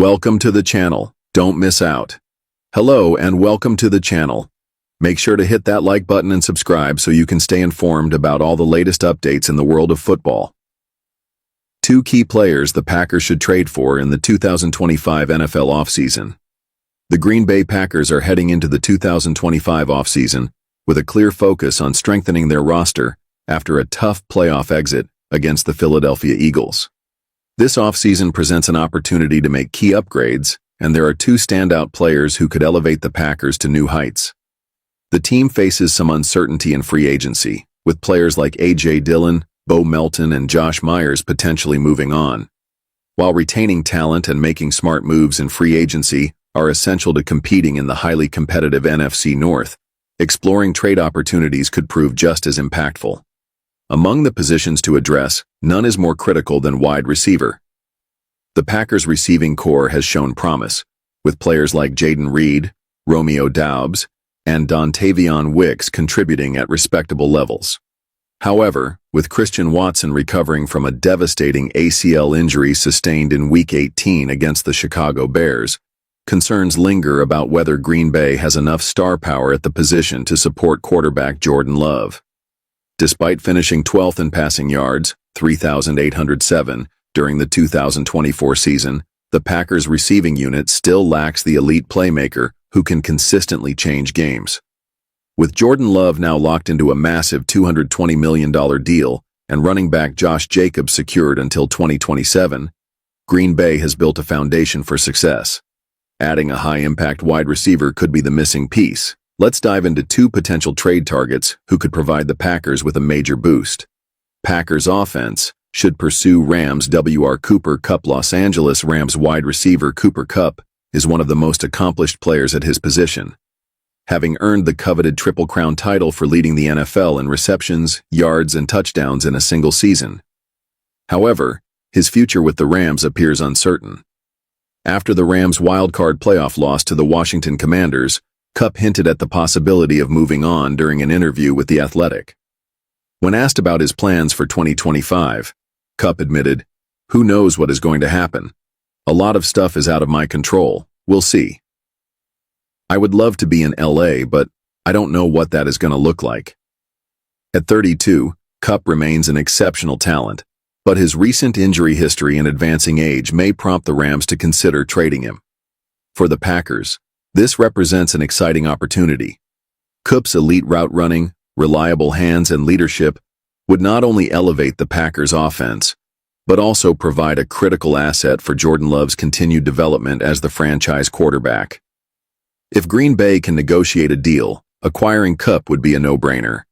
Welcome to the channel. Don't miss out. Hello and welcome to the channel. Make sure to hit that like button and subscribe so you can stay informed about all the latest updates in the world of football. Two key players the Packers should trade for in the 2025 NFL offseason. The Green Bay Packers are heading into the 2025 offseason with a clear focus on strengthening their roster after a tough playoff exit against the Philadelphia Eagles. This offseason presents an opportunity to make key upgrades, and there are two standout players who could elevate the Packers to new heights. The team faces some uncertainty in free agency, with players like A.J. Dillon, Bo Melton, and Josh Myers potentially moving on. While retaining talent and making smart moves in free agency are essential to competing in the highly competitive NFC North, exploring trade opportunities could prove just as impactful. Among the positions to address, none is more critical than wide receiver. The Packers' receiving core has shown promise, with players like Jaden Reed, Romeo Doubs, and Dontavion Wicks contributing at respectable levels. However, with Christian Watson recovering from a devastating ACL injury sustained in Week 18 against the Chicago Bears, concerns linger about whether Green Bay has enough star power at the position to support quarterback Jordan Love. Despite finishing 12th in passing yards, 3,807, during the 2024 season, the Packers' receiving unit still lacks the elite playmaker who can consistently change games. With Jordan Love now locked into a massive $220 million deal and running back Josh Jacobs secured until 2027, Green Bay has built a foundation for success. Adding a high-impact wide receiver could be the missing piece. Let's dive into two potential trade targets who could provide the Packers with a major boost. Packers offense should pursue Rams W.R. Cooper Kupp. Los Angeles Rams wide receiver Cooper Kupp is one of the most accomplished players at his position, having earned the coveted Triple Crown title for leading the NFL in receptions, yards, and touchdowns in a single season. However, his future with the Rams appears uncertain. After the Rams' wildcard playoff loss to the Washington Commanders, Kupp hinted at the possibility of moving on during an interview with The Athletic. When asked about his plans for 2025, Kupp admitted, "Who knows what is going to happen? A lot of stuff is out of my control. We'll see. I would love to be in LA, but I don't know what that is going to look like." At 32, Kupp remains an exceptional talent, but his recent injury history and advancing age may prompt the Rams to consider trading him. For the Packers, this represents an exciting opportunity. Kupp's elite route running, reliable hands, and leadership would not only elevate the Packers' offense, but also provide a critical asset for Jordan Love's continued development as the franchise quarterback. If Green Bay can negotiate a deal, acquiring Kupp would be a no-brainer.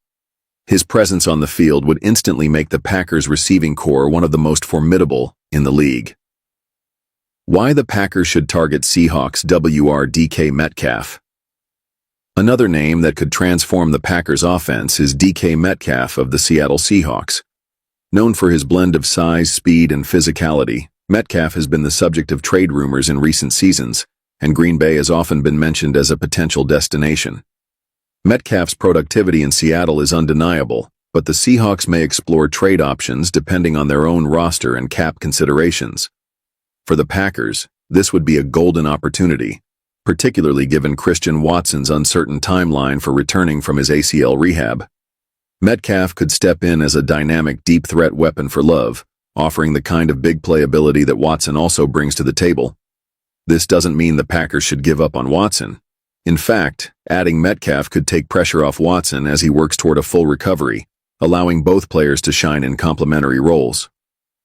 His presence on the field would instantly make the Packers' receiving core one of the most formidable in the league. Why the Packers should target Seahawks W.R. DK Metcalf. Another name that could transform the Packers' offense is DK Metcalf of the Seattle Seahawks. Known for his blend of size, speed, and physicality, Metcalf has been the subject of trade rumors in recent seasons, and Green Bay has often been mentioned as a potential destination. Metcalf's productivity in Seattle is undeniable, but the Seahawks may explore trade options depending on their own roster and cap considerations. For the Packers, this would be a golden opportunity, particularly given Christian Watson's uncertain timeline for returning from his ACL rehab. Metcalf could step in as a dynamic deep threat weapon for Love, offering the kind of big playability that Watson also brings to the table. This doesn't mean the Packers should give up on Watson. In fact, adding Metcalf could take pressure off Watson as he works toward a full recovery, allowing both players to shine in complementary roles.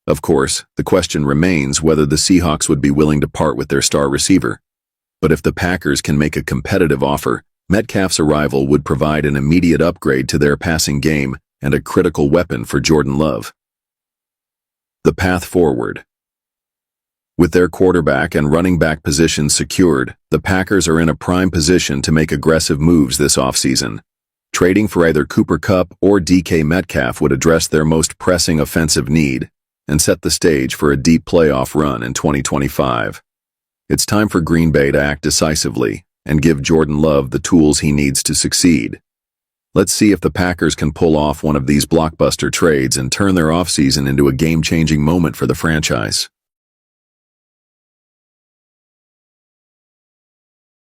Of course, the question remains whether the Seahawks would be willing to part with their star receiver. But if the Packers can make a competitive offer, Metcalf's arrival would provide an immediate upgrade to their passing game and a critical weapon for Jordan Love. The path forward. With their quarterback and running back positions secured, the Packers are in a prime position to make aggressive moves this offseason. Trading for either Cooper Kupp or DK Metcalf would address their most pressing offensive need and set the stage for a deep playoff run in 2025. It's time for Green Bay to act decisively and give Jordan Love the tools he needs to succeed. Let's see if the Packers can pull off one of these blockbuster trades and turn their offseason into a game-changing moment for the franchise.